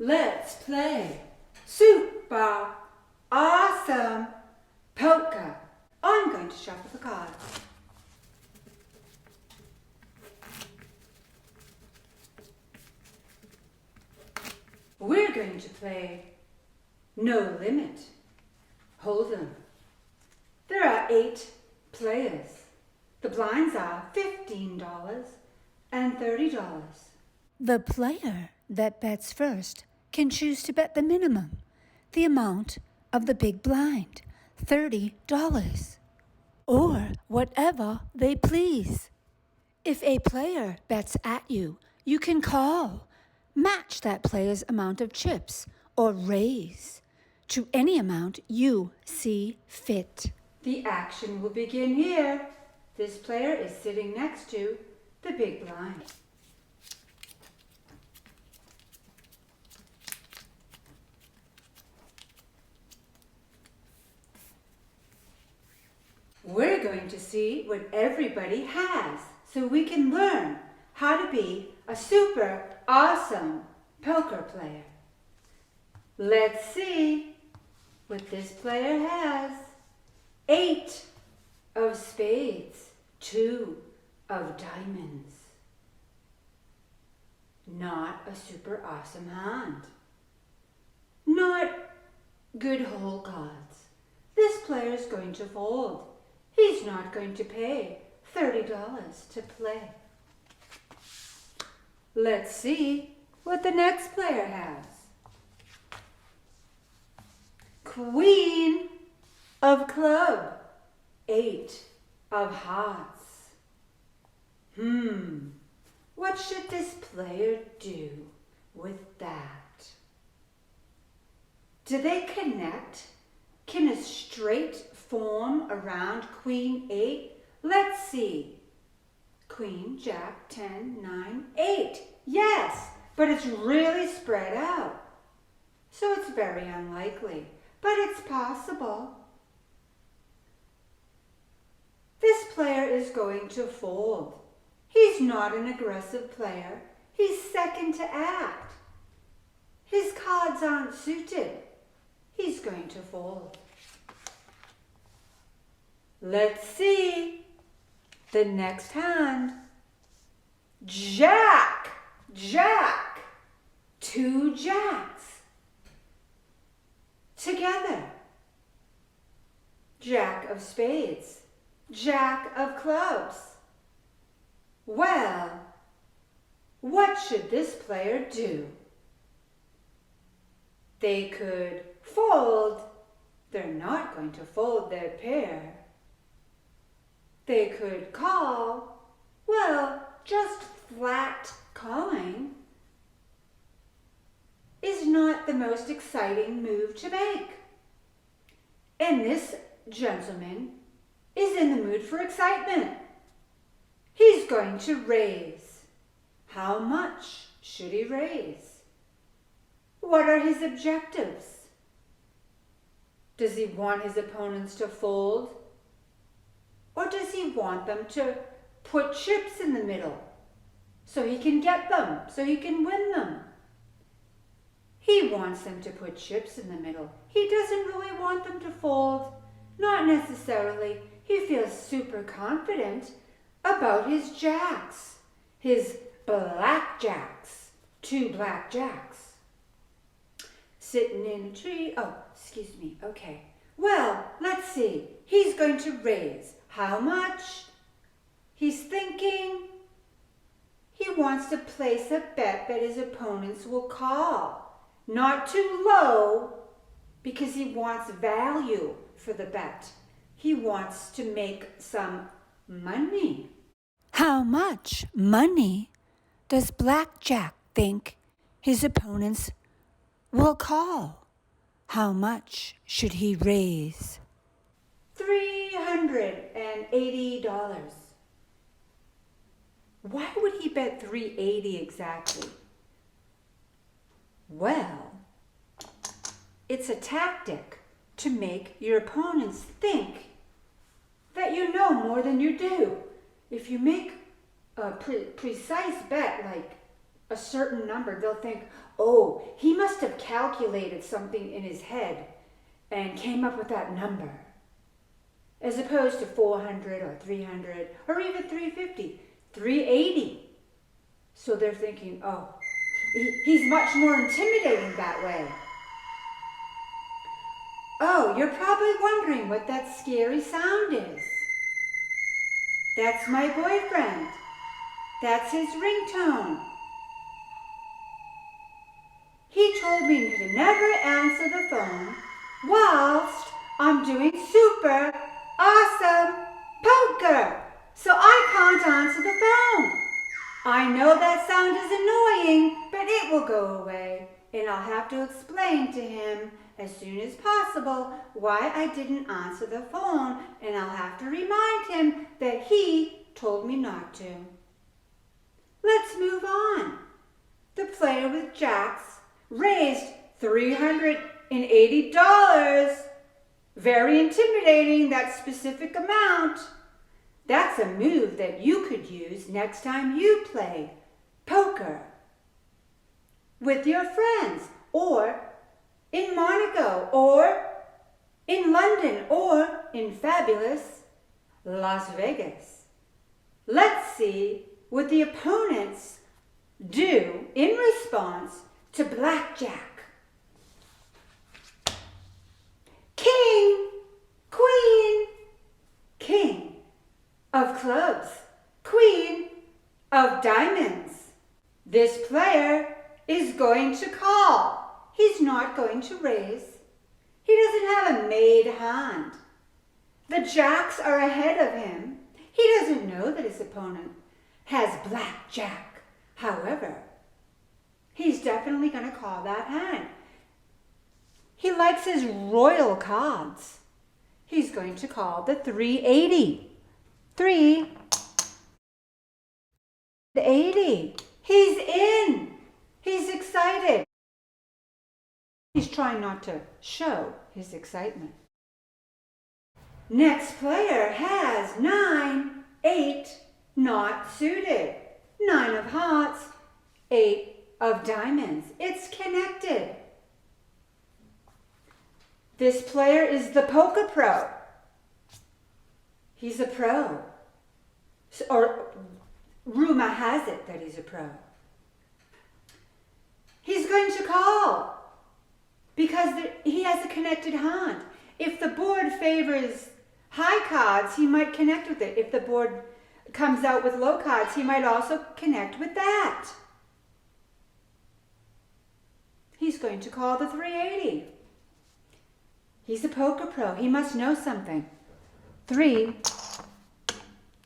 Let's play super awesome poker. I'm going to shuffle the cards. We're going to play No Limit. Hold'em. There are 8 players. The blinds are $15 and $30. The player that bets first can choose to bet the minimum, the amount of the big blind, $30, or whatever they please. If a player bets at you, you can call, match that player's amount of chips, or raise to any amount you see fit. The action will begin here. This player is sitting next to the big blind. We're going to see what everybody has so we can learn how to be a super awesome poker player. Let's see what this player has. 8 of spades, 2 of diamonds. Not a super awesome hand. Not good hole cards. This player is going to fold. He's not going to pay $30 to play. Let's see what the next player has. Queen of club, 8 of hearts. What should this player do with that? Do they connect? Can a straight form around Queen 8? Let's see. Queen, Jack, 10, 9, 8. Yes, but it's really spread out. So it's very unlikely, but it's possible. This player is going to fold. He's not an aggressive player. He's second to act. His cards aren't suited. He's going to fold. Let's see the next hand. Jack, Jack, 2 jacks together. Jack of spades, Jack of clubs. Well, what should this player do? They could fold. They're not going to fold their pair. They could call. Well, just flat calling is not the most exciting move to make. And this gentleman is in the mood for excitement. He's going to raise. How much should he raise? What are his objectives? Does he want his opponents to fold? Or does he want them to put chips in the middle so he can get them, so he can win them? He wants them to put chips in the middle. He doesn't really want them to fold. Not necessarily. He feels super confident about his jacks, his blackjacks, 2 blackjacks. Sitting in a tree. Oh, excuse me. Okay. Well, let's see. He's going to raise. How much? He's thinking. He wants to place a bet that his opponents will call. Not too low, because he wants value for the bet. He wants to make some money. How much money does Blackjack think his opponents will call? How much should he raise? $380. Why would he bet $380 exactly? Well, it's a tactic to make your opponents think that you know more than you do. If you make a precise bet like a certain number, they'll think, oh, he must have calculated something in his head and came up with that number. As opposed to 400 or 300 or even 350, 380. So they're thinking, oh, he's much more intimidating that way. Oh, you're probably wondering what that scary sound is. That's my boyfriend. That's his ringtone. He told me to never answer the phone whilst I'm doing super awesome poker. So I can't answer the phone. I know that sound is annoying, but it will go away. And I'll have to explain to him as soon as possible why I didn't answer the phone. And I'll have to remind him that he told me not to. Let's move on. The player with jacks raised $380. Very intimidating, that specific amount. That's a move that you could use next time you play poker with your friends, or in Monaco, or in London, or in fabulous Las Vegas. Let's see what the opponents do in response to blackjack. King, queen, king of clubs, queen of diamonds. This player is going to call. He's not going to raise. He doesn't have a made hand. The jacks are ahead of him. He doesn't know that his opponent has blackjack. However, he's definitely going to call that hand. He likes his royal cards. He's going to call the 380. 380. He's in. He's excited. He's trying not to show his excitement. Next player has 9, 8, not suited. 9 of hearts, 8 of diamonds. It's connected. This player is the poker pro. He's a pro. Or rumor has it that he's a pro. He's going to call because he has a connected hand. If the board favors high cards, he might connect with it. If the board comes out with low cards, he might also connect with that. He's going to call the 380. He's a poker pro. He must know something. 3,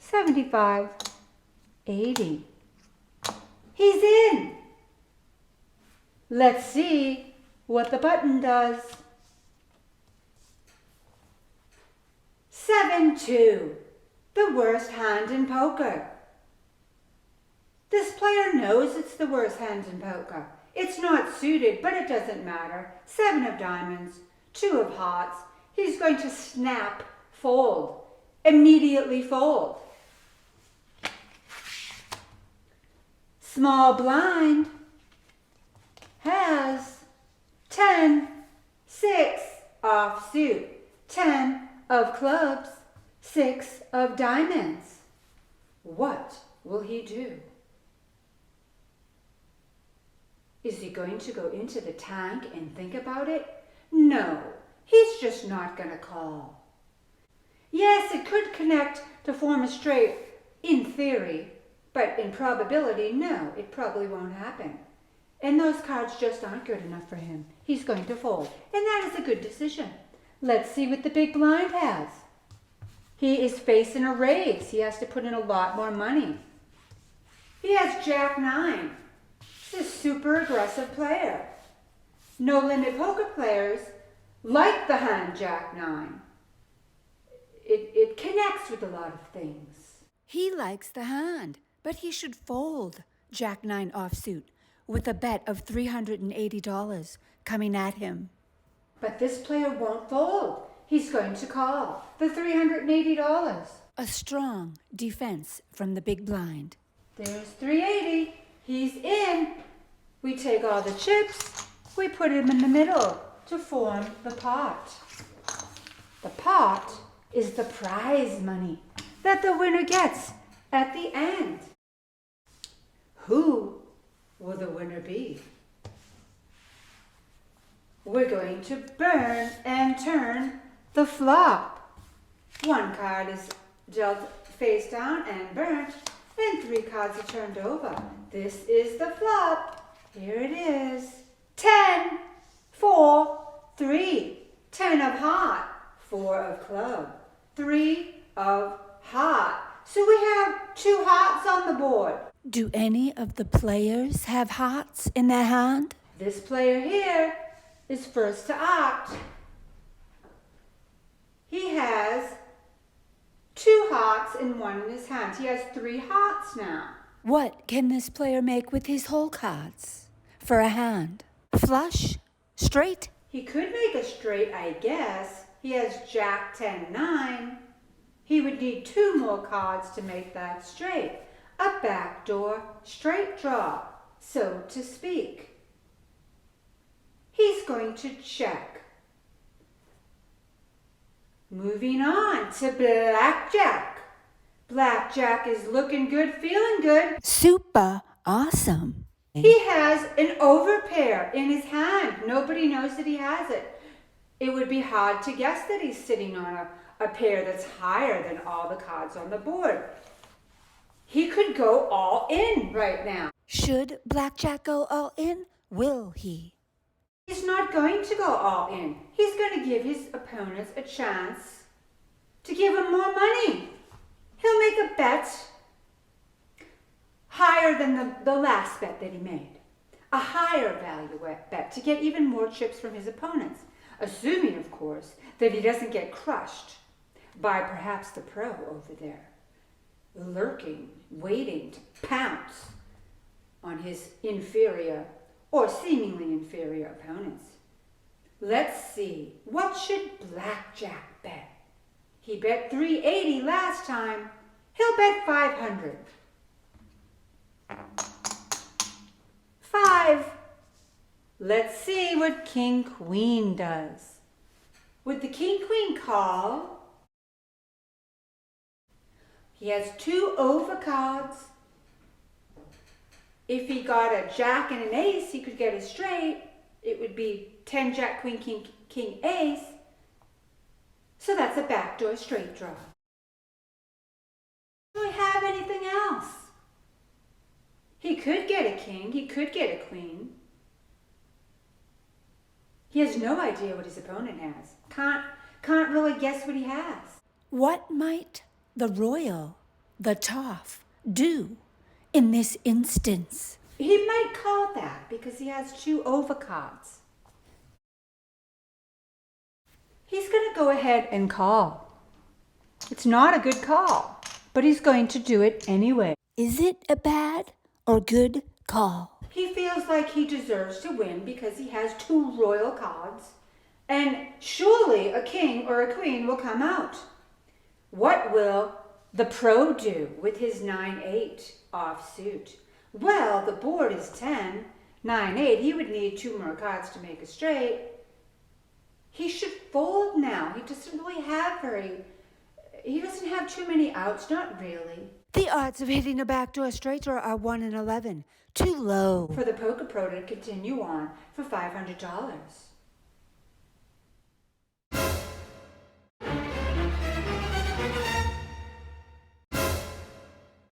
75, 80. He's in. Let's see what the button does. 7-2, the worst hand in poker. This player knows it's the worst hand in poker. It's not suited, but it doesn't matter. 7 of diamonds, 2 of hearts. He's going to snap, fold, immediately fold. Small blind has 10, 6 offsuit, 10 of clubs, 6 of diamonds. What will he do? Is he going to go into the tank and think about it? No, he's just not going to call. Yes, it could connect to form a straight in theory, but in probability, no, it probably won't happen. And those cards just aren't good enough for him. He's going to fold, and that is a good decision. Let's see what the big blind has. He is facing a raise. He has to put in a lot more money. He has Jack 9. He's a super aggressive player. No limit poker players like the hand Jack 9. It connects with a lot of things. He likes the hand, but he should fold Jack 9 offsuit with a bet of $380 coming at him. But this player won't fold. He's going to call the $380. A strong defense from the big blind. There's 380. He's in. We take all the chips, we put them in the middle to form the pot. The pot is the prize money that the winner gets at the end. Who will the winner be? We're going to burn and turn the flop. One card is dealt face down and burnt, and 3 cards are turned over. This is the flop. Here it is. 10, 4, 3. 10 of heart, 4 of club, 3 of heart. So we have 2 hearts on the board. Do any of the players have hearts in their hand? This player here is first to act. He has 2 hearts and 1 in his hand. He has 3 hearts now. What can this player make with his whole cards for a hand? Flush? Straight? He could make a straight, I guess. He has Jack 10, 9. He would need 2 more cards to make that straight. A backdoor straight draw, so to speak. He's going to check. Moving on to blackjack. Blackjack is looking good, feeling good. Super awesome. He has an overpair in his hand. Nobody knows that he has it. It would be hard to guess that he's sitting on a pair that's higher than all the cards on the board. He could go all in right now. Should blackjack go all in? Will he? He's not going to go all in. He's going to give his opponents a chance to give him more money. He'll make a bet higher than the last bet that he made. A higher value bet to get even more chips from his opponents. Assuming, of course, that he doesn't get crushed by perhaps the pro over there, lurking, waiting to pounce on his inferior or seemingly inferior opponents. Let's see, what should blackjack bet? He bet 380 last time. He'll bet 500. 5. Let's see what King Queen does. Would the King Queen call? He has 2 overcards. If he got a Jack and an Ace, he could get a straight. It would be 10 Jack, Queen, King, Ace. So that's a backdoor straight draw. Do we have anything else? He could get a king. He could get a queen. He has no idea what his opponent has. Can't really guess what he has. What might the royal, the Toff, do in this instance? He might call that because he has 2 overcards. He's going to go ahead and call. It's not a good call, but he's going to do it anyway. Is it a bad or good call? He feels like he deserves to win because he has 2 royal cards, and surely a king or a queen will come out. What will the pro do with his 9-8 offsuit? Well, the board is 10, 9-8. He would need 2 more cards to make a straight. He should fold now. He doesn't have too many outs, not really. The odds of hitting a backdoor straight draw are 1 in 11. Too low. For the poker pro to continue on for $500.